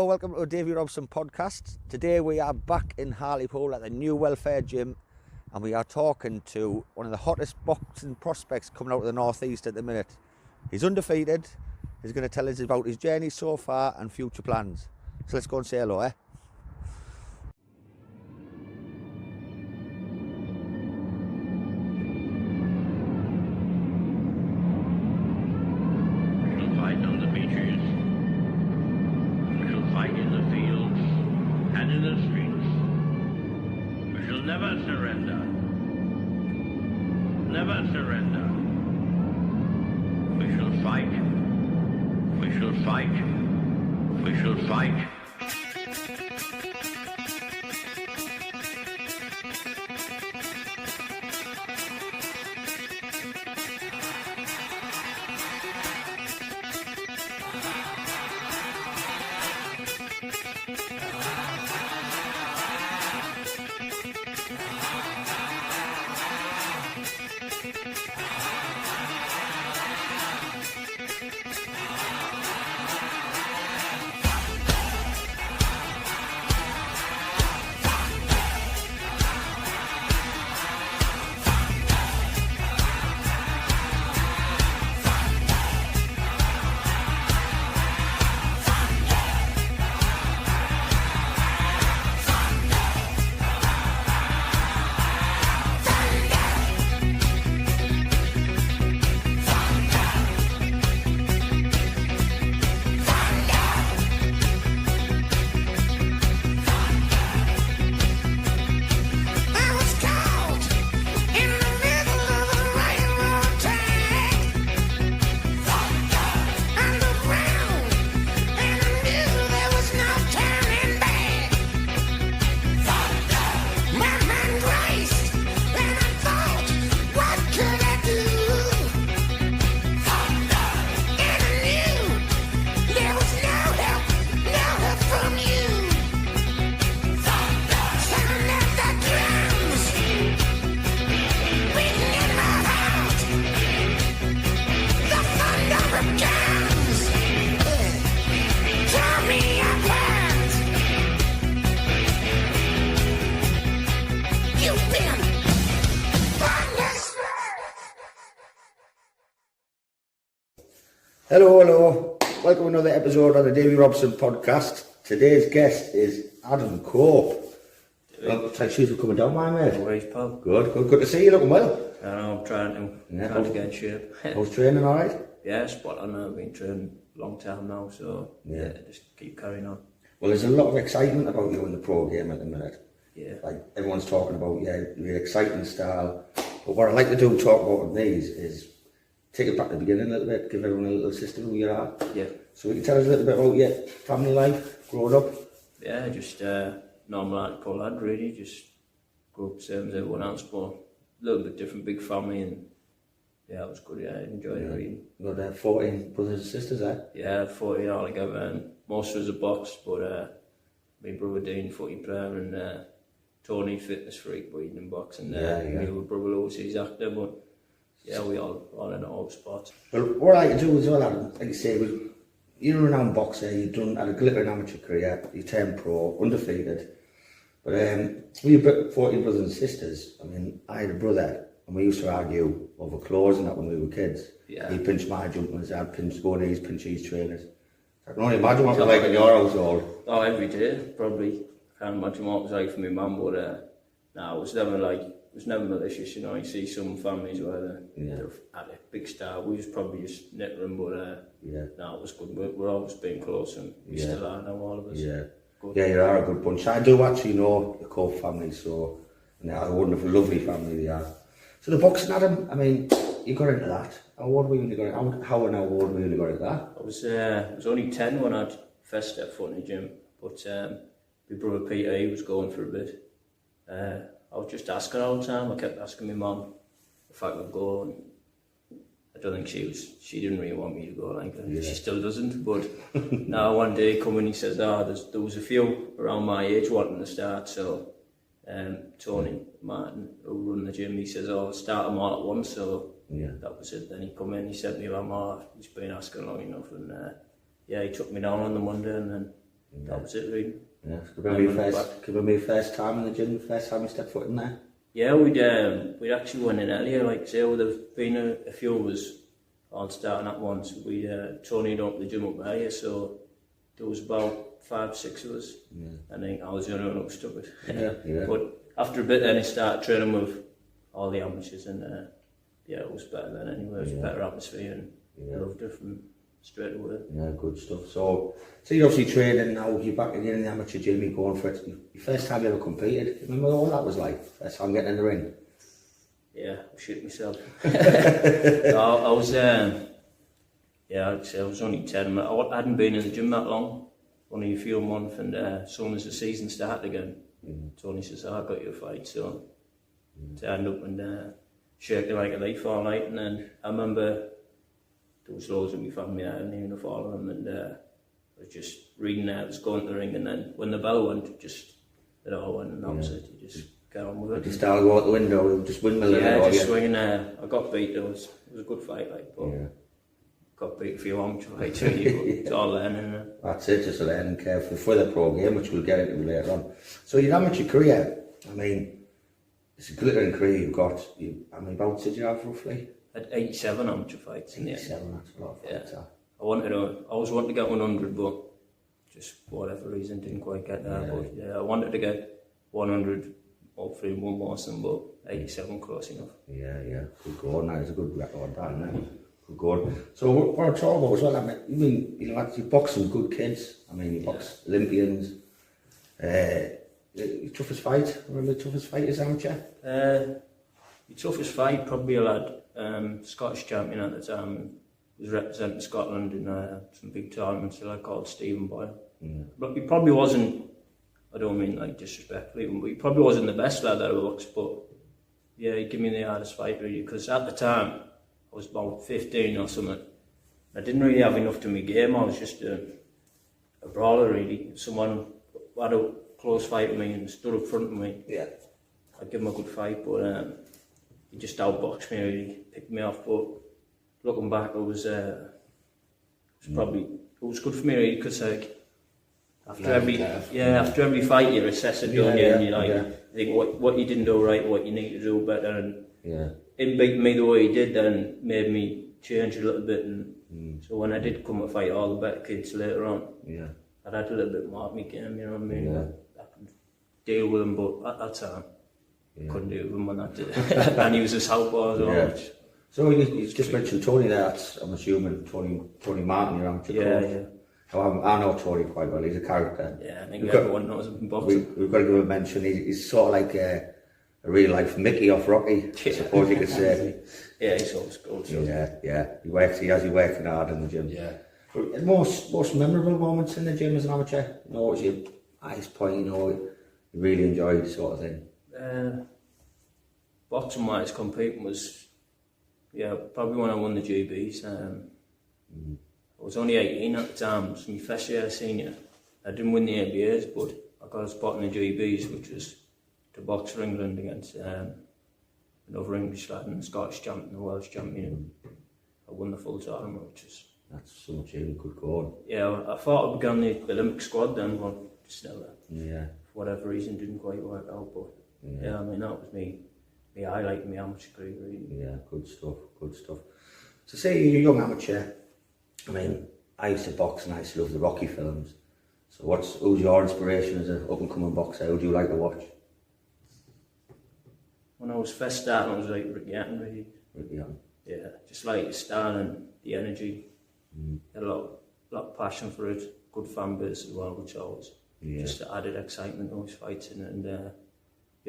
welcome to the Davy Robson podcast. Today we are back in Hartlepool at the new welfare gym, and we are talking to one of the hottest boxing prospects coming out of the northeast at the minute. He's undefeated. He's going to tell us about his journey so far and future plans. So let's go and say hello, Fight on the beaches. We shall fight in the fields and in the streets. We shall never surrender. Never surrender. We shall fight. We shall fight. We shall fight. Hello. Welcome to another episode of the Davy Robson podcast. Today's guest is Adam Cope. Well, thanks for coming down, my mate. No worries, pal. Good to see you. Looking well. I know, I'm trying to get in shape. How's training, alright? Yeah, spot on. I've been training a long time now, so yeah, just keep carrying on. Well, there's a lot of excitement about you in the pro game at the minute. Yeah. Like everyone's talking about, your exciting style. But what I like to do, talk about these, is take it back to the beginning a little bit, give everyone a little system who you are. Yeah. So we can tell us a little bit about your family life, growing up. Yeah, just normal hardcore lad, really. Just grew up same as everyone else, but a little bit different, big family, and yeah, it was good. Yeah, I enjoyed it. Really. You got 14 brothers and sisters, eh? Yeah, 14 altogether, and most of us are boxed, but my brother Dean, footy player, and Tony, fitness freak, but he didn't box, and my other brother Lewis, he's actor, but yeah, we all in all spots. Well, what I like to do as well, Adam, like you say, was you're a renowned boxer, you've had a glittering amateur career, you turned pro, undefeated. But we were 14 brothers and sisters. I mean, I had a brother, and we used to argue over clothes and that when we were kids. Yeah. He pinched my jumpers, I'd pinch Sconeys, pinch his trainers. I can only imagine what it was like in your household. Oh, every day, probably. Can't imagine what it was like for my mum, but no, it was never malicious, you know. You see some families where they're at a big star. We was probably just nettering, but no, it was good. We're always being close, and we still are now, all of us. Yeah. Good. Yeah, you are a good bunch. I do actually know the Cope family, so and they are a wonderful, lovely family they are. So the boxing, Adam, I mean, you got into that. How old were you when you got into that? How and how old were you when you got into that? I was only 10 when I'd first stepped foot in the gym, but my brother Peter, he was going for a bit. I was just asking all the time. I kept asking my mum if I could go, and I don't think she didn't really want me to go, like, she still doesn't, but now one day come and he says, there was a few around my age wanting to start, so Tony Martin, who run the gym, he says, start them all at once, so that was it. Then he come in, he said to me, he's been asking long enough, and he took me down on the Monday, and then That was it, really. Yeah, could remember your first time in the gym, the first time you stepped foot in there? Yeah, we'd actually went in earlier, like say, would have been a few of us all starting at once. Tony had opened the gym up earlier, so there was about 5-6 of us. Yeah. I think I was the only one who was stupid. Yeah. But after a bit then I started training with all the amateurs, and it was better then anyway. It was a better atmosphere, and I loved it from straight away. Yeah, good stuff. So you're obviously training now, you're back again in the amateur gym, you're going for it. Your first time you ever competed, remember what that was like? First time getting in the ring? Yeah, I shit myself. I was, I'd say I was only 10. I hadn't been in the gym that long, only a few months, and as soon as the season started again, Tony says, I got you a fight, so turned up and shaking like a leaf all night, and then I remember there was loads of my family there, and even all of them, and I was just reading that, I was going to the ring, and then when the bell went, it all went, and that was it. You just get on with it. Did you start to go out the window, just windmilling? Yeah, just swinging. I got beat. It was a good fight, like, but got beat a few amateur fights. It's all learning. That's it, just a learning curve for the pro game, which we'll get into later on. So your amateur career, I mean, it's a glittering career you've got. How many bouts did you have roughly? I had 87 amateur fights in the end. 87, that's a lot of fights. Yeah. I was wanting to get 100, but just for whatever reason didn't quite get there. But yeah, I wanted to get 100, hopefully one more than, but 87 close enough. Yeah, good going. That is a good record, that, isn't it? Good going. So what I'm talking about as well, I mean, you box some good kids. I mean, you box Olympians. Your toughest fight? Remember the toughest fight as amateur? The toughest fight, probably a lad, Scottish champion at the time, was representing Scotland in some big tournaments, called Stephen Boyle. But he probably wasn't, I don't mean like disrespectfully, but he probably wasn't the best lad that I boxed, but yeah, he gave me the hardest fight really, because at the time, I was about 15 or something. I didn't really have enough to my game, I was just a brawler really. Someone had a close fight with me and stood up front of me. Yeah, I'd give him a good fight, but he just outboxed me really, picked me off. But looking back, it was good for me really, because after every fight you assess it, don't you? And you think what you didn't do right, what you need to do better, and him beating me the way he did then made me change a little bit, and so when I did come to fight all the better kids later on, I'd had a little bit more of my game, you know what I mean? I could deal with him, but at that time couldn't deal with him when I did. And he was a southpaw as well. So you just mentioned Tony there, I'm assuming Tony Martin, your amateur coach. I know Tony quite well, he's a character. Yeah, I think everyone knows him in boxing. We've got to give him a mention, he's sort of like a real life Mickey off Rocky, I suppose you could say. Yeah, he's always good. He has you working hard in the gym. Yeah. But most memorable moments in the gym as an amateur? What was your highest point, you really enjoyed sort of thing? Boxing wise, competing was, probably when I won the GBs. I was only 18 at the time, it was my first year senior. I didn't win the ABAs, but I got a spot in the GBs, which was to box for England against another English lad and the Scottish champion, the Welsh champion. I won the full tournament, which was... That's so much even good going. Yeah, I thought I began the Olympic squad then, but just never, for whatever reason, didn't quite work out. But I mean, that was me highlight in my amateur career, really. Yeah, good stuff. So say you're a young amateur, I mean, I used to box and I used to love the Rocky films. So who's your inspiration as an up-and-coming boxer? Who do you like to watch? When I was first starting, I was like Ricky Hatton, really. Ricky Hatton? Yeah, just like the style and the energy. Had a lot of passion for it, good fan base as well, which always just added excitement to his fights in it. And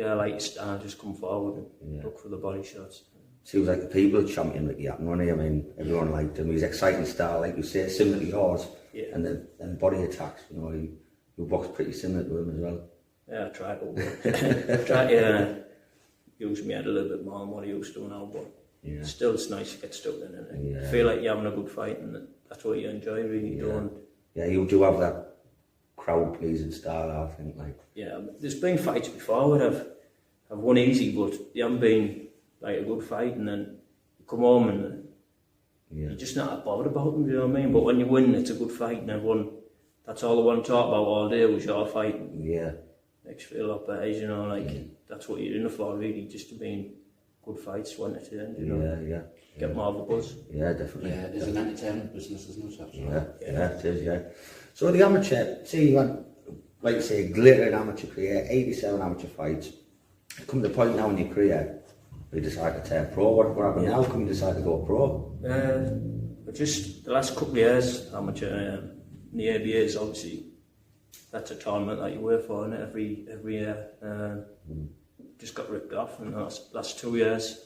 I like his style, just come forward and look for the body shots. Seems like the people champion Ricky Hatton, wasn't he? I mean, everyone liked him. His exciting style, like you say, similar to yours, and then body attacks. You boxed pretty similar to him as well. Yeah, I tried to use my head a little bit more than what he used to now, but still it's nice to get stuck in it. And feel like you're having a good fight, and that's what you enjoy, really. You do have that crowd pleasing style, I think. There's been fights before where I've won easy, but they haven't been like a good fight, and then you come home and you're just not bothered about them, you know what I mean? But when you win, it's a good fight, and everyone that's all I want to talk about all day was your fight. Yeah. Makes you feel a lot better, you know, like, that's what you're in it for, really, just to be in good fights, one at the end, you know. Yeah. Get more of a buzz. Yeah, definitely. Yeah, it is an entertainment business, isn't it? Yeah, it is, yeah. So the amateur, see, you had, like you say, glittering amateur career, 87 amateur fights. Come to the point now in your career, you decide to turn pro. What happened now? Come you decide to go pro? Just the last couple of years, amateur, the ABAs, obviously, that's a tournament that you work for, and every year. Just got ripped off in the last 2 years.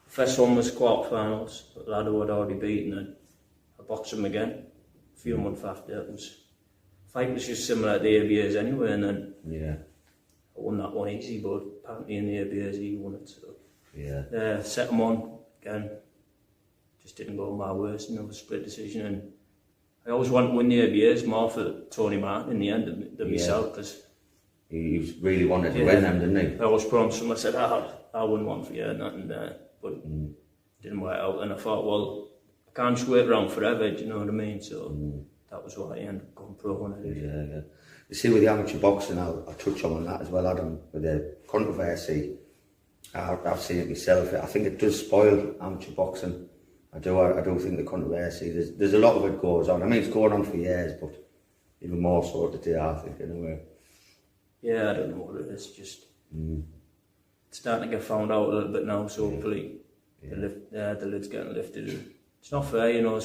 The first one was quarterfinals, but lad who I'd already beaten, and I boxed him again a few months after. Fight was just similar to the ABAs anyway, and then I won that one easy, but apparently in the ABAs he won it. So second one again, just didn't go my worst, another split decision, and I always want to win the ABAs more for Tony Martin in the end than myself, because he really wanted to win them, didn't he? I always promised him, I said, I'll win one for you, and but didn't work out, and I thought, well, I can't just wait around forever, do you know what I mean? So that was why I ended up going pro when I did. Yeah. You see, with the amateur boxing, I'll touch on that as well, Adam, with the controversy. I've seen it myself. I think it does spoil amateur boxing. I do think the controversy, there's a lot of it goes on. I mean, it's going on for years, but even more so today, I think, anyway. Yeah, I don't know what it is, just it's starting to get found out a little bit now, so hopefully the lid's getting lifted. It's not fair, you know,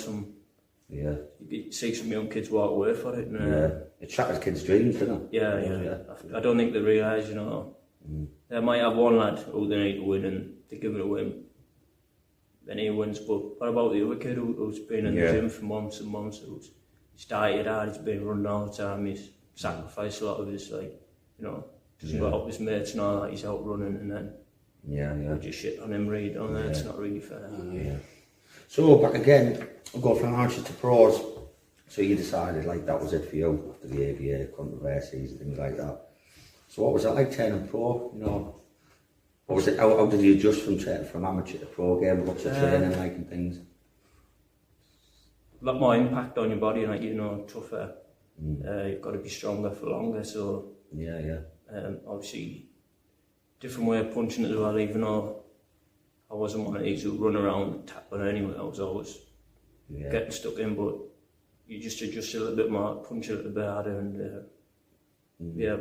you see some young kids walk away for it. And, it shatters kids' dreams, doesn't it? Yeah. I don't think they realise, you know, they might have one lad who they need to win and they give it away, then he wins, but what about the other kid who's been in the gym for months and months, who's started hard, he's been running all the time, he's sacrificed a lot of his, like, you know, doesn't go out with his mates and all that, he's out running, and then we just shit on him, really, don't they? It's not really fair. So back again, we'll go from amateurs to pros. So you decided like that was it for you after the ABA controversies and things like that. So what was that like turning pro? You know, what was it? How did you adjust from amateur to pro game? What's the training like and things? A lot more impact on your body, like, you know, tougher. You've got to be stronger for longer. So obviously, different way of punching as well. Even though I wasn't one of these who run around and tackle anyway, I was always getting stuck in. But you just adjust a little bit more, punch a little bit harder, and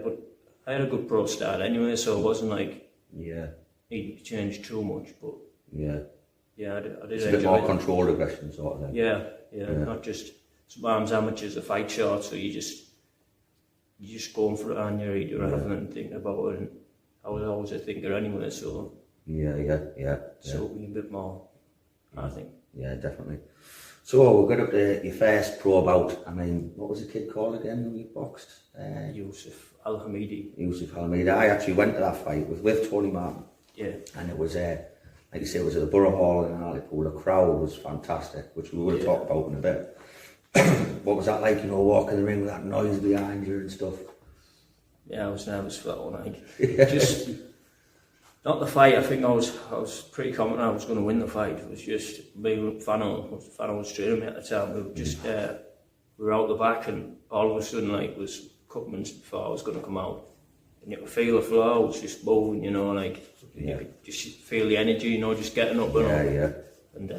but I had a good pro start anyway, so it wasn't like he changed too much. But I did it's a bit more controlled aggression sort of thing. Not just sometimes amateurs are fight short, so you just going for it on your ear rather than thinking about it. And I was always a thinker anyway, so so a bit more, I think. Yeah, definitely. So we got up to your first pro bout. I mean, what was the kid called again when you boxed? Yusuf Al-Hamidi. I actually went to that fight with Tony Martin. Yeah. And it was, like you say, it was at the Borough Hall in Hartlepool. The crowd was fantastic, which we will talk about in a bit. What was that like, you know, walking the ring with that noise behind you and stuff? Yeah, I was nervous for that one. Like, just not the fight. I think I was pretty confident I was going to win the fight. It was just me and Fano was training me at the time. We were just we were out the back, and all of a sudden, like, was a couple minutes before I was going to come out, and you could feel the floor was just moving, you know, like you could just feel the energy, you know, just getting up and up. And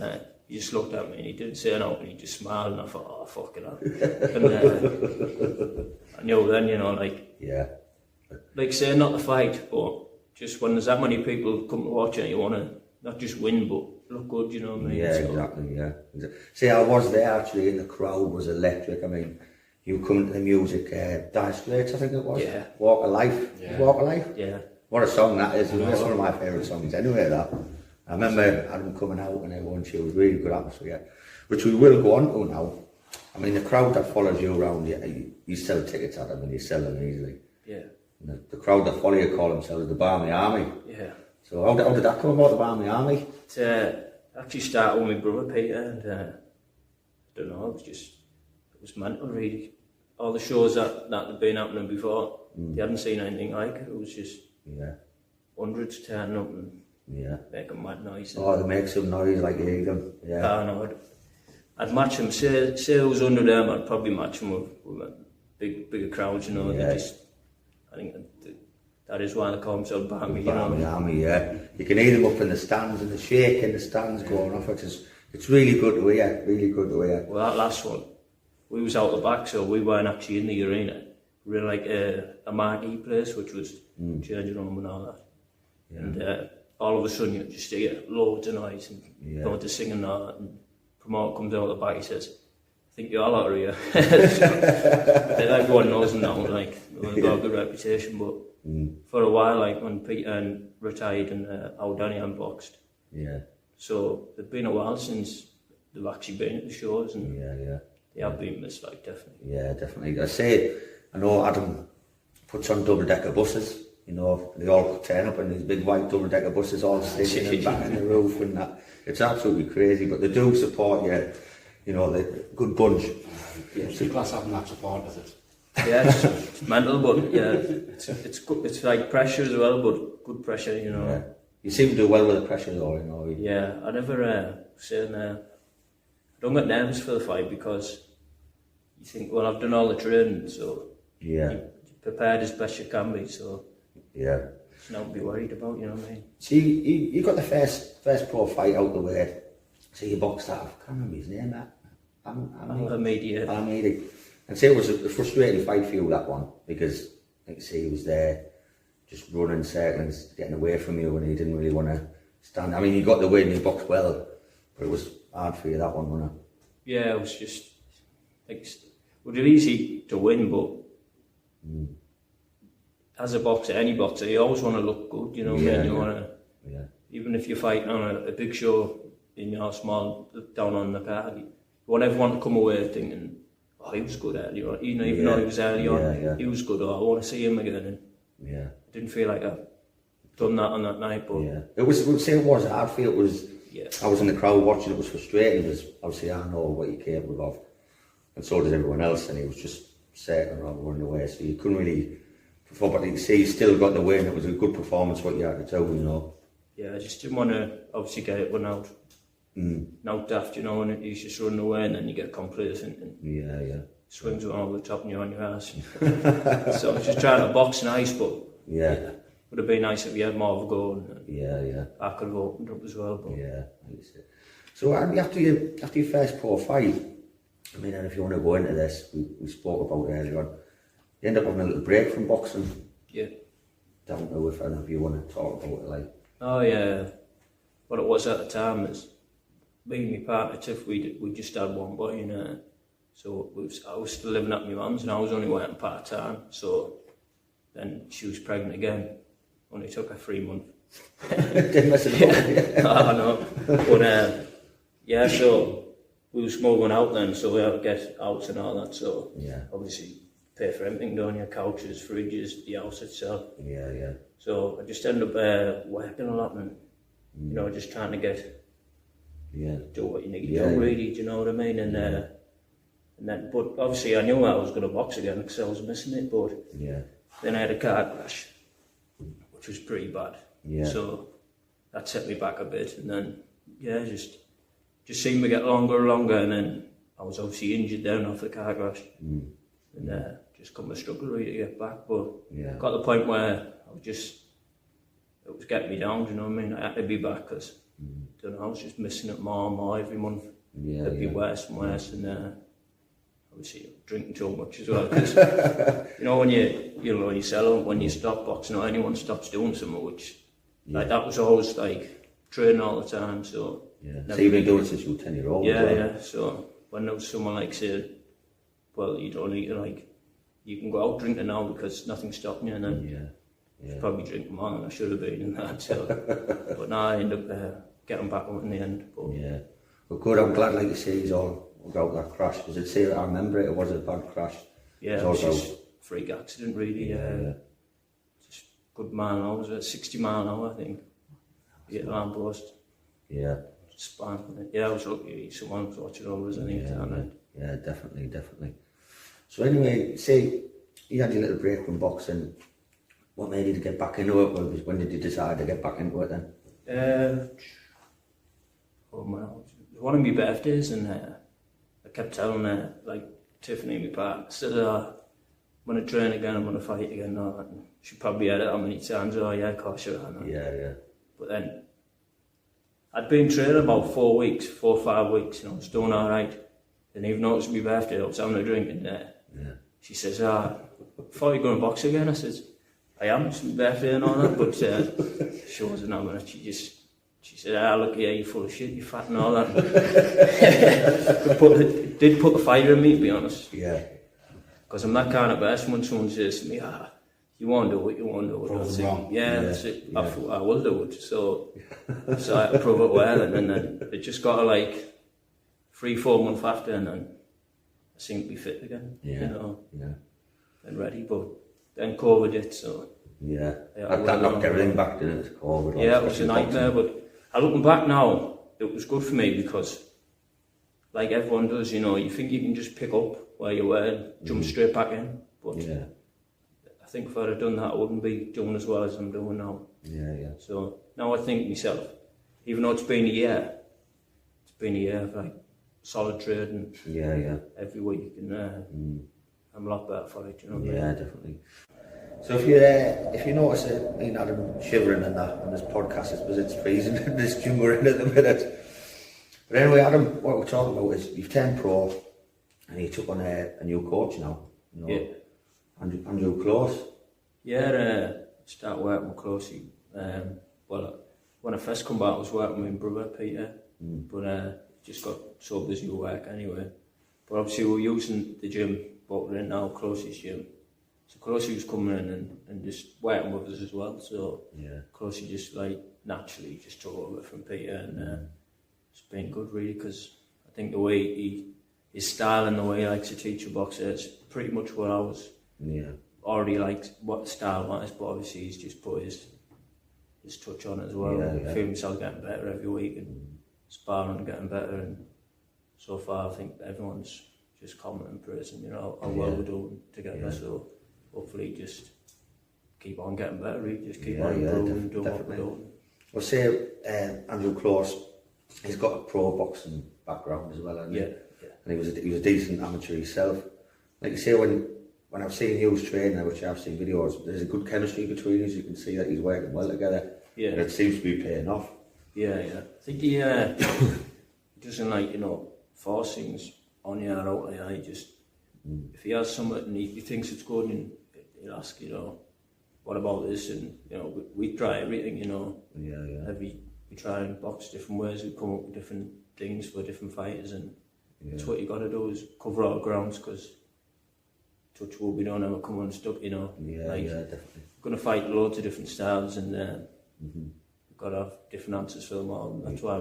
he just looked at me and he didn't say nothing, he just smiled, and I thought, oh, fuck it up. And I knew then, you know, like say, not the fight, but just when there's that many people come to watch it, you want to not just win, but look good, you know what I mean? Yeah, so, exactly. See, I was there actually, and the crowd was electric. I mean, you come to the music, Dire Straits, I think it was. Yeah. Walk of Life. Yeah. Walk of Life. Yeah. What a song that is. That's one of my favourite songs anyway, that. I remember Adam coming out and everyone, she was really good atmosphere, which we will go on to now. I mean, the crowd that follows you around, you sell tickets at them and you sell them easily. Yeah. And the crowd that follow you call themselves the Barmy Army. Yeah. So how did that come about, the Barmy Army? It actually started with my brother Peter, and I don't know, it was mental really. All the shows that had been happening before, they hadn't seen anything like it. It was just hundreds turning up and making mad noise. Oh, they make some noise like you hear them. Yeah. I know. I'd match them. Say who's under them, I'd probably match them with bigger crowds, you know. Yeah. They just, I think that is why they call themselves Barmy, you know. Barmy Army, yeah. You can hear them up in the stands and the shake in the stands going off. It's really good to hear, really good to hear. Well, that last one, we was out the back, so we weren't actually in the arena. We were like a marquee place, which was changing room and all that. Yeah. And all of a sudden you just hear loads of noise and loads of singing and all that. And promoter comes out the back, he says, I think you're all out of here. Everyone knows them now, like, we've got a good reputation, but for a while, like, when Peter retired and Aldani unboxed, so it's been a while since they've actually been at the shows, and they have been missed, like, definitely. Yeah, definitely. I know Adam puts on double-decker buses, you know, they all turn up in these big white double-decker buses, all sticking and banging the roof and that. It's absolutely crazy, but they do support you, you know, the good bunch. Yeah, it's class having that support, is it? Yeah, it's mental, but yeah, it's good. It's like pressure as well, but good pressure, you know. Yeah. You seem to do well with the pressure though, you know. Yeah, I never I don't get nervous for the fight because you think, well, I've done all the training, so you're prepared as best you can be, so it's not to be worried about, you know what I mean? See, you got the first pro fight out the way, so you boxed that, I can't remember his name, Amidi. And say it was a frustrating fight for you, that one, because, like you say, he was there, just running circles, getting away from you, and he didn't really want to stand. I mean, you got the win, you boxed well, but it was hard for you, that one, wasn't it? Yeah, it was just, like, it was easy to win, but as a boxer, any boxer, you always want to look good, you know what I mean? You want to, even if you're fighting on a big show in your small, down on the card, you want everyone to come away thinking, oh, he was good early on, you know, even though he was early on, he was good, oh, I want to see him again, and I didn't feel like I'd done that on that night, but... It was hard for you, it was, I was in the crowd watching, it was frustrating, because obviously I know what you're capable of, and so did everyone else, and he was just certain around running away, so you couldn't really perform, but you see, you still got the win, it was a good performance what you had to do, you know. Yeah, I just didn't want to obviously get it one out. Now daft, you know, and he's just running away and then you get complacent and swings it over the top and you're on your ass. So I was just trying to box nice, but would have been nice if you had more of a go, and I could have opened up as well. But so after your first pro fight, I mean, and if you want to go into this, we spoke about it earlier on, you end up having a little break from boxing. Don't know if any of you want to talk about it, like. Oh yeah, what it was at the time is, me and my partner Tiff, we just had one boy, and so I was still living at my mum's and I was only working part time, so then she was pregnant again, only took her 3 months. Didn't mess it up. I know, but so we was moving out then, so we had to get out and all that, so obviously pay for everything, don't you, couches, fridges, the house itself. So I just ended up working a lot and, you know, just trying to get do what you need to do, really, do you know what I mean? And then, but obviously I knew I was going to box again because I was missing it, but then I had a car crash, which was pretty bad. So that set me back a bit, and then, just seemed to get longer and longer, and then I was obviously injured down off the car crash, and just come a struggle really to get back, but got to the point where it was getting me down, do you know what I mean? I had to be back because I was just missing it more and more every month. It'd be worse and worse, and obviously drinking too much as well. Because you know when you sell, when you stop boxing or anyone stops doing something, which like that was always like training all the time. So so you've been doing it since you were 10-year-old. So when there was someone like saying, well, you don't need to, like, you can go out drinking now because nothing's stopping you, and then probably drinking more than I should have been in that. So, but now I end up getting back on in the end. But well, good. I'm glad, like you say, he's all about that crash, because I'd say I remember it was a bad crash. It was just a freak accident, really. Just good mile an hour, was it 60 mile an hour, I think. Hit alarm post. Spine. I was lucky someone was watching over us, I think. Definitely. So anyway, say you had your little break from boxing. What made you to get back into it? When did you decide to get back into it then? It was one of my birthdays, and I kept telling like Tiffany, my partner, I said, I'm going to train again, I'm going to fight again. No, and she probably had it how many times, oh yeah, of course you are. Yeah. But then, I'd been training about 4 or 5 weeks, and I was doing alright. Didn't even notice my birthday, I was having a drink in there. Yeah. She says, before you go and box again, I says, I am, it's my birthday and all that, but she wasn't having it. She said, look here, you're full of shit, you're fat and all that. It did put the fire in me, to be honest. Yeah. Because I'm that kind of person when someone says to me, you won't do it, you won't do it. Prove them wrong. Yeah, that's it. I thought I will do it. So I had to prove it well, and then it just got to like 3-4 months after, and then I seemed to be fit again. Yeah. You know, Yeah. and ready. But then COVID hit, so Yeah. Yeah, That knocked everything back, didn't it? COVID. yeah, it was a nightmare. But looking back now, it was good for me because, like everyone does, you know, you think you can just pick up where you were and jump straight back in. But Yeah. I think if I'd have done that, I wouldn't be doing as well as I'm doing now. Yeah. So now I think myself, even though it's been a year of like solid trading Yeah. every week, and I'm a lot better for it, you know what I mean? Yeah, definitely. So if you notice me and Adam shivering and that on this podcast, it's because it's freezing in this gym we're in at the minute. But anyway, Adam, what we're talking about is you've turned pro and you took on a new coach now. You know, Yeah. Andrew Close. Yeah, start working with Closey. Well, when I first come back, I was working with my brother Peter, but just got so busy with work anyway. But obviously we were using the gym, but we're in now Closey's gym. So Closey was coming in and just working with us as well. So Yeah. Closey just like naturally just took over from Peter, and it's been good really, because I think the way his style and the way he likes to teach a boxer, it's pretty much what I was already liked, what the style was, but obviously he's just put his touch on it as well. I feel myself getting better every week and sparring and getting better, and so far I think everyone's just commenting and praising, you know, how well we're doing together. So hopefully just keep on getting better, really. Just keep on improving and doing what we're doing. Well, say Andrew Close, he's got a pro boxing background as well, hasn't he? Yeah. And he was a decent amateur himself. Like you say, when I've seen you training, which I've seen videos, there's a good chemistry between you. You can see that he's working well together. Yeah. And it seems to be paying off. Yeah. I think he doesn't like, you know, force things on you or out there. He just, if he has something and he thinks it's good, and he'll ask, you know, what about this? And, you know, we try everything, you know. Yeah. We try and box different ways, we come up with different things for different fighters, and that's what you got to do, is cover all grounds, because touch wood, we don't ever come unstuck, you know. Yeah, definitely. We're going to fight loads of different styles, and we've got to have different answers for them all, and that's why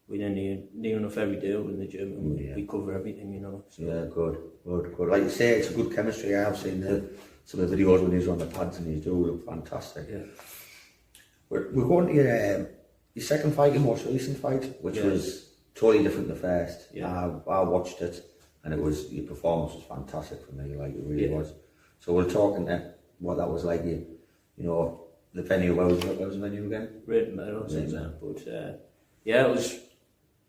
we need enough every day in the gym, and we cover everything, you know. So. Yeah, good. Like you say, it's a good chemistry. I have seen some of the videos when he's on the pads, and he's doing look fantastic. Yeah. We're going to your second fight, your most recent fight, which was totally different than the first. Yeah. I watched it, and your performance was fantastic for me, like it really was. So we're talking what that was like. You know, the venue. What was the venue again? Raiden Meadows, but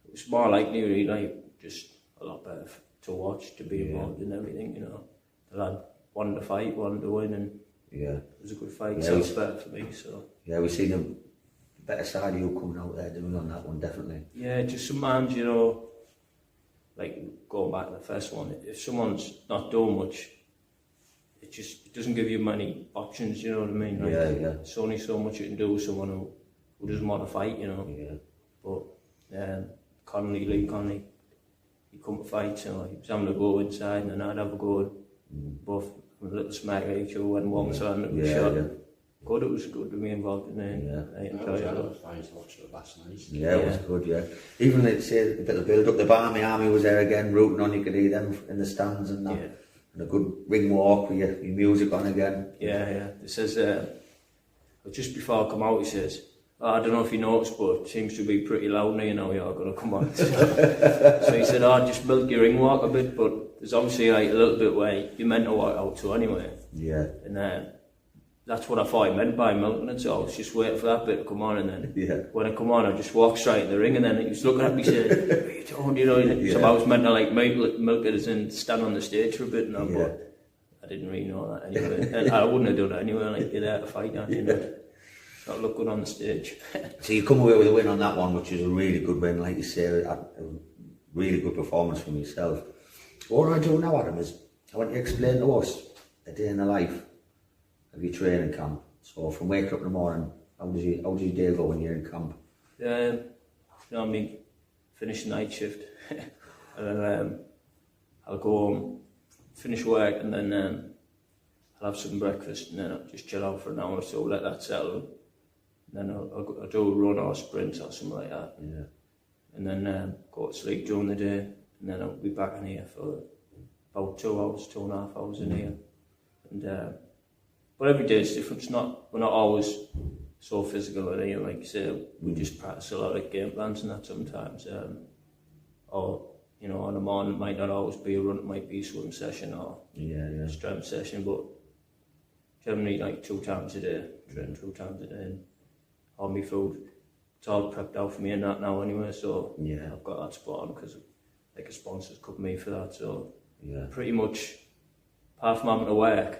it was more likely, really, like just a lot better to watch, to be involved in everything, you know. The lad wanted to fight, wanted to win, and it was a good fight, so it's better for me. So we've seen the better side of you coming out there doing on that one, definitely. Yeah, just sometimes, you know, like going back to the first one, if someone's not doing much, it doesn't give you many options, you know what I mean? Like, it's only so much you can do with someone who doesn't want to fight, you know. Yeah. But Lee Connolly, he couldn't fight, so he was having to go inside, and then I'd have a go. Both a little smack at each other when one was on, it was shot. Good, it was good to be involved in it. I enjoyed it. I was fine to watch it last night. Yeah, it was good, Even let's say a bit of build up, the Barmy Army was there again, rooting on, you could hear them in the stands and that. And a good ring walk with your music on again. It says, just before I come out, he says, I don't know if you noticed, but it seems to be pretty loud now, you know, you're going to come on. So he said, just milk your ring walk a bit, but there's obviously like a little bit where you're meant to walk out to anyway. Yeah. And that's what I thought he meant by milking it, so I was just waiting for that bit to come on, and then when it come on, I just walked straight in the ring, and then he was looking at me saying, what are you doing, you know, so I was meant to like milk it as in stand on the stage for a bit, and but I didn't really know that anyway. And I wouldn't have done it anyway, like, you're there to fight, aren't you? Not look good on the stage. So you come away with a win on that one, which is a really good win, like you say, a really good performance from yourself. What I do now, Adam, is I want you to explain to us a day in the life of your training camp. So from waking up in the morning, how does your day go when you're in camp? Normally finish the night shift, and then I'll go home, finish work, and then I'll have some breakfast, and then I'll just chill out for an hour or so, let that settle. And then I'll do a run or a sprint or something like that. Yeah. And then go to sleep during the day, and then I'll be back in here for about 2.5 hours in here. And but every day is different. We're not always so physical in here, like you say. We just practice a lot of game plans and that sometimes. Or on the morning it might not always be a run, it might be a swim session or a strength session, but generally like 2 times a day, train 2 times a day. And all my food, it's all prepped out for me and that now anyway, so I've got that spot on because like a sponsor's covered me for that, so pretty much, apart from having to work,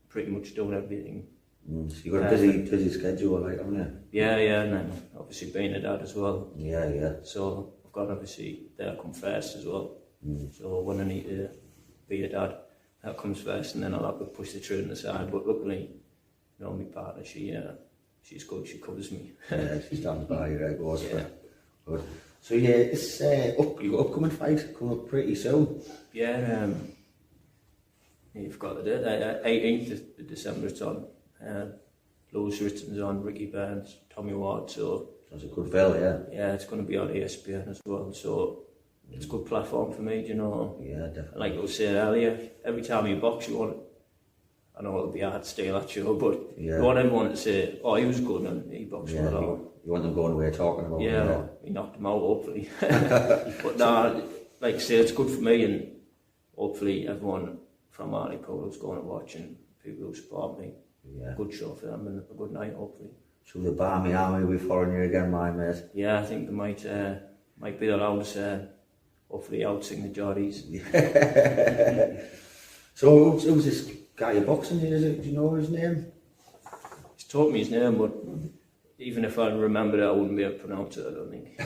pretty much doing everything. So you've got a busy schedule, like, haven't you? Yeah, and then obviously being a dad as well. Yeah. So I've got obviously that come first as well. So when I need to be a dad, that comes first, and then I'll have to push the training aside. But luckily, my partner, she's good. She covers me. Yeah, she stands by you, right? Goes for good. So it's your upcoming fight coming up pretty soon. Yeah, you've got the date. 18th of December it's on. Lewis Ritten's on, Ricky Burns, Tommy Ward. So that's a good bill, yeah. Yeah, it's going to be on ESPN as well. So it's a good platform for me, Yeah, definitely. Like I was saying earlier, every time you box, you want. I know it'll be hard to steal that show, but you want everyone to say, "Oh, he was good and he boxed well." You want them going away talking about it. He knocked him out, hopefully. But no, like I say, it's good for me, and hopefully everyone from Hartlepool who's going to watch and people who support me. Yeah. Good show for them and a good night, hopefully. So the Barmy Army will be following you again, my mate? Yeah, I think they might be the loudest, hopefully out-sing the Geordies. So who's this guy you're boxing? Do you know his name? He's taught me his name, but even if I remembered it, I wouldn't be able to pronounce it, I don't think.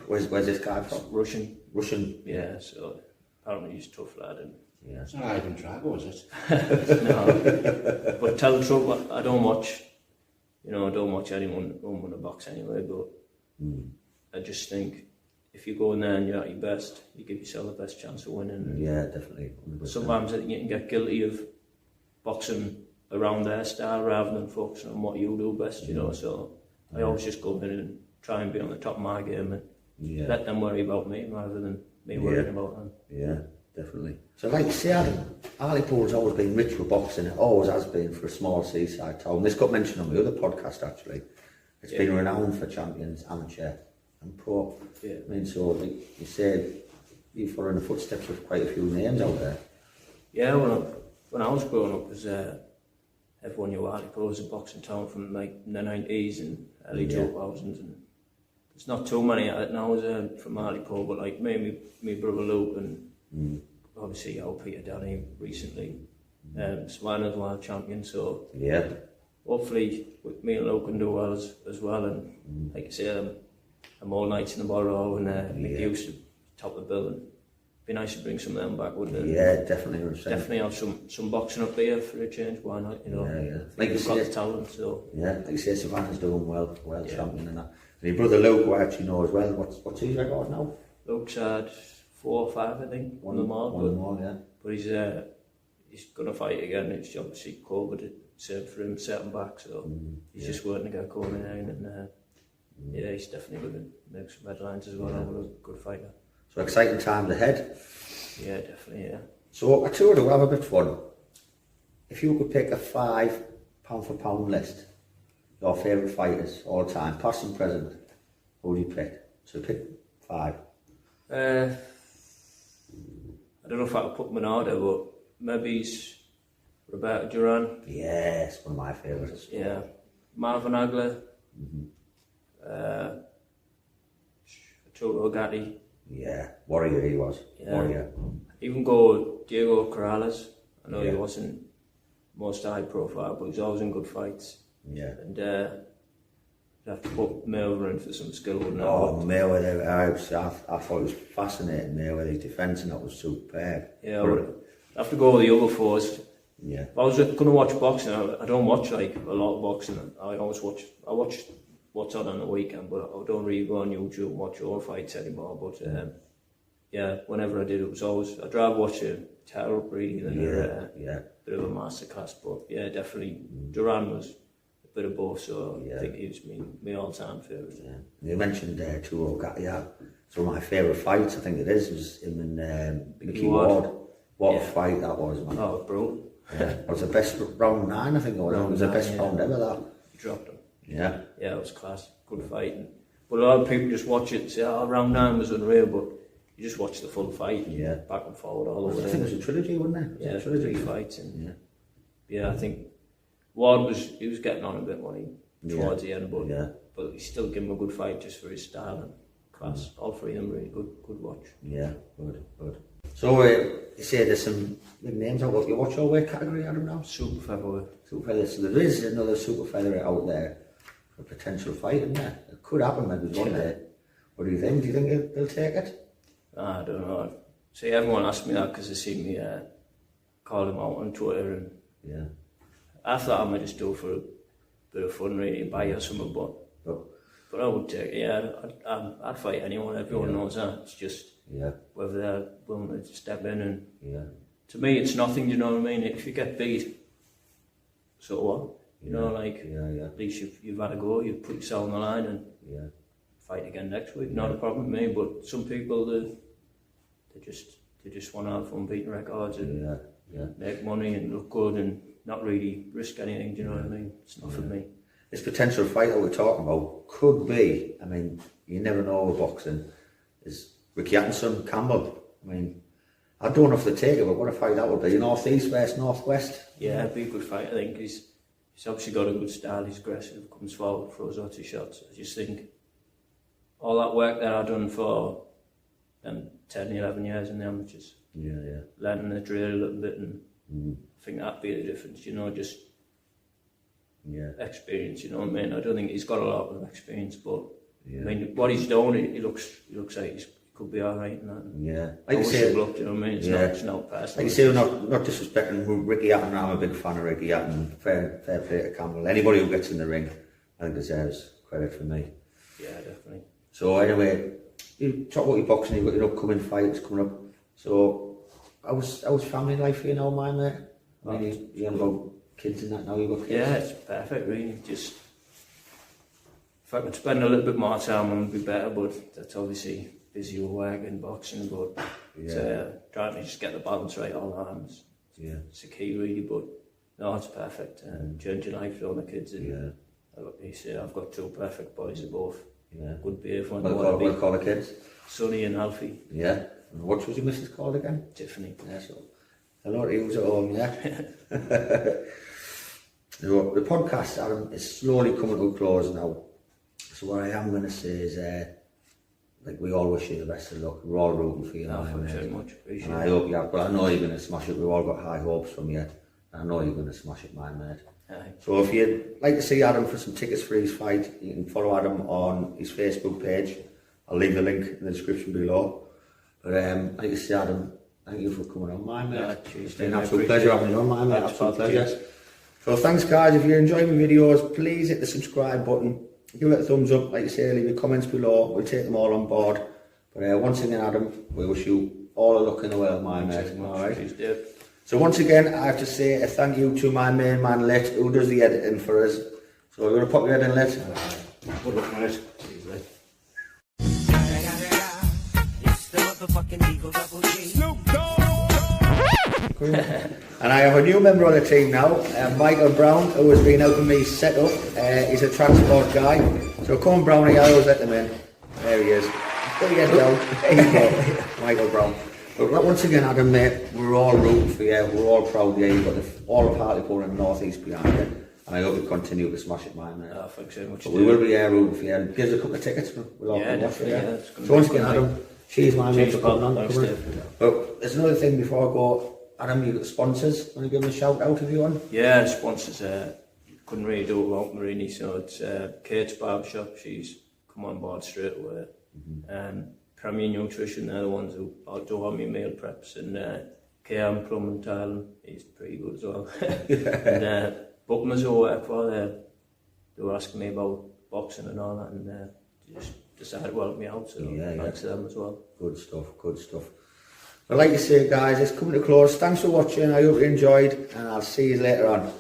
Where's this guy from? Russian. Russian? Yeah, so apparently he's a tough lad. And yeah. It's not Ivan Drago, was it? No. But tell the truth, I don't watch anyone win a box anyway, but I just think if you go in there and you're at your best, you give yourself the best chance of winning. Yeah, definitely. 100%. Sometimes I think you can get guilty of boxing around their style rather than focusing on what you do best, so I always just go in and try and be on the top of my game and let them worry about me rather than me worrying about them. Yeah, definitely. So like you say, Adam, Hartlepool's always been rich with boxing. It always has been for a small seaside town. This got mentioned on the other podcast actually. It's been renowned for champions, amateur and pro. Yeah. I mean, so like you said, you follow in the footsteps of quite a few names out there. Yeah, when I was growing up, everyone knew Hartlepool was a boxing town from like the 90s and early 2000s, and there's not too many at it now from Hartlepool, but like me brother Luke and obviously Peter Danny recently, Savannah's world champion, so hopefully me and Luke can do well as well, and like I say, I'm all nights in the borough and Nick used to top the bill, and be nice to bring some of them back, wouldn't it? Yeah, definitely. 100%. Definitely have some boxing up here for a change. Why not? Like you got the talent. So like you say, Savannah's doing well champion and that. And your brother Luke, who I actually know as well. What's his record now? Luke's had 4 or 5, I think. One more, yeah. But he's gonna fight again. It's obviously COVID served for him, set him back. So he's just waiting to get COVID in, and he's definitely going to make some headlines as well. He's a good fighter. So exciting times ahead. Yeah, definitely, yeah. So I told you we'll have a bit of fun. If you could pick a 5 pound for pound list, your favourite fighters all the time, past and present, who do you pick? So pick 5. I don't know if I could put them in order, but maybe it's Roberto Duran. Yes, one of my favourites. Yeah. Marvin Hagler. Arturo Gatti. Yeah, warrior he was. Yeah. Warrior. Even go Diego Corrales. I know he wasn't most high profile, but he's always in good fights. Yeah. And you'd have to put Mayweather in for some skill, wouldn't it? Oh, Mayweather, I thought it was fascinating, Mayweather's defence, and that was superb. Yeah, I'd have to go with the other fours. Yeah. If I was going to watch boxing, I don't watch like a lot of boxing. I watch what's on the weekend, but I don't really go on YouTube and watch all fights anymore. But yeah, whenever I did, it was always, I'd rather watch a tear up really than a bit of a masterclass. But yeah, definitely Duran was a bit of both, so I think he was my all-time favourite. Yeah. You mentioned Turo Gattia. It's one of my favourite fights, I think it is, was him and Mickey Ward. What a fight that was, man. Oh, brutal. Yeah. It was the best round 9, I think it was. It was the best round ever, that. He dropped him. Yeah. Yeah, it was class. Good fight. But a lot of people just watch it and say, oh, round 9 was unreal, but you just watch the full fight. Yeah. Back and forward all over. I think it was a trilogy, wasn't it? Yeah, trilogy 3 fights. And yeah, I think Ward was getting on a bit when towards the end, but he still gave him a good fight just for his style and class. All 3 of them really good watch. Yeah, good. So you say there's some big names out there. You watch your weight category, Adam, now? Super featherweight. Super featherweight. So there is another super featherweight out there for a potential fight, isn't there? It could happen maybe one day. What do you think? Do you think they'll take it? I don't know. See, everyone asks me that because they see me call them out on Twitter, and I thought I might just do it for a bit of fun, really, and buy you something, but I would take it. Yeah, I'd fight anyone. Everyone knows that. It's just whether they're willing to step in, and to me, it's nothing. You know what I mean? If you get beat, so what? You know, like at least you've had a go. You've put yourself on the line, and fight again next week. Not a problem with me. But some people they just want to have fun beating records and make money and look good and not really risk anything. Do you know what I mean? It's not for me. This potential fight that we're talking about could be, I mean, you never know with boxing, is Ricky Hatton's son, Campbell. I mean, I don't know if they take it, but what a fight that would be. North-east, west, north-west. Yeah, it'd be a good fight, I think. He's obviously got a good style, he's aggressive, comes forward, throws lots of shots. I just think all that work that I've done for them 10, 11 years in the amateurs, learning the drill a little bit, and I think that'd be the difference, you know, just experience, you know what I mean? I don't think he's got a lot of experience, but I mean, what he's done, he looks like he could be alright in that. Yeah. Like you say, look, you know what I mean? It's not personal. Like you say, we're not disrespecting Ricky Hatton. I'm a big fan of Ricky Hatton. Fair play to Campbell. Anybody who gets in the ring, I think deserves credit from me. Yeah, definitely. So anyway, you talk about your boxing, you've got your upcoming fights coming up. So, how's family life for you now, my mate? I mean, you haven't got kids and that now, you've got kids? Yeah, it's perfect, really. Just, if I could spend a little bit more time, it would be better, but that's obviously busy with work and boxing, but trying to just get the balance right all the time. It's the key, really, but no, it's perfect. Changing life with all the kids, and you say, I've got 2 perfect boys, they're both good behaved. What do you call the kids? Sonny and Alfie. Yeah. And what was your missus called again? Tiffany. Yeah, so hello to you at home, The podcast, Adam, is slowly coming to a close now. So what I am going to say is, like, we all wish you the best of luck. We're all rooting for you. Thanks very much. Appreciate it. And I hope you have, but I know you're going to smash it. We've all got high hopes from you. I know you're going to smash it, my mate. So if you'd like to see Adam for some tickets for his fight, you can follow Adam on his Facebook page. I'll leave the link in the description below. But like I say, Adam, thank you for coming on, my mate. It's been an absolute pleasure having you on, my mate. Absolute pleasure. So thanks, guys. If you enjoy my videos, please hit the subscribe button. Give it a thumbs up. Like I say, leave your comments below. We'll take them all on board. But once again, Adam, we wish you all the luck in the world, my mate. All right. So once again, I have to say a thank you to my main man, Lit, who does the editing for us. So we're going to pop your head in, Lit. Good luck, mate. And I have a new member on the team now, Michael Brown, who has been helping me set up. He's a transport guy. So come on, Brownie, I always let them in. There he is. Put your head down. There you go. Michael Brown. But once again, Adam, mate, we're all rooting for you. We're all proud of you. You've got all the Hartlepool in the North East behind you. And I hope you continue to smash it, man. Thanks very much. But we will be rooting for you. And give us a couple of tickets. We'll all come watch for you. So once again, Adam, cheers, my mate, for coming on. But there's another thing before I go. Adam, you got sponsors. Want to give them a shout out if you want? Yeah, the sponsors couldn't really do it without Marini, so it's Kate's Barbershop, she's come on board straight away. Premier Nutrition, they're the ones who do all my meal preps, and KM Plum and Tiling, he's pretty good as well. And Bookmans who I work for, they were asking me about boxing and all that, and they just decided to help me out, so thanks to them as well. Good stuff, good stuff. Well, like you say, guys, it's coming to close. Thanks for watching. I hope you enjoyed, and I'll see you later on.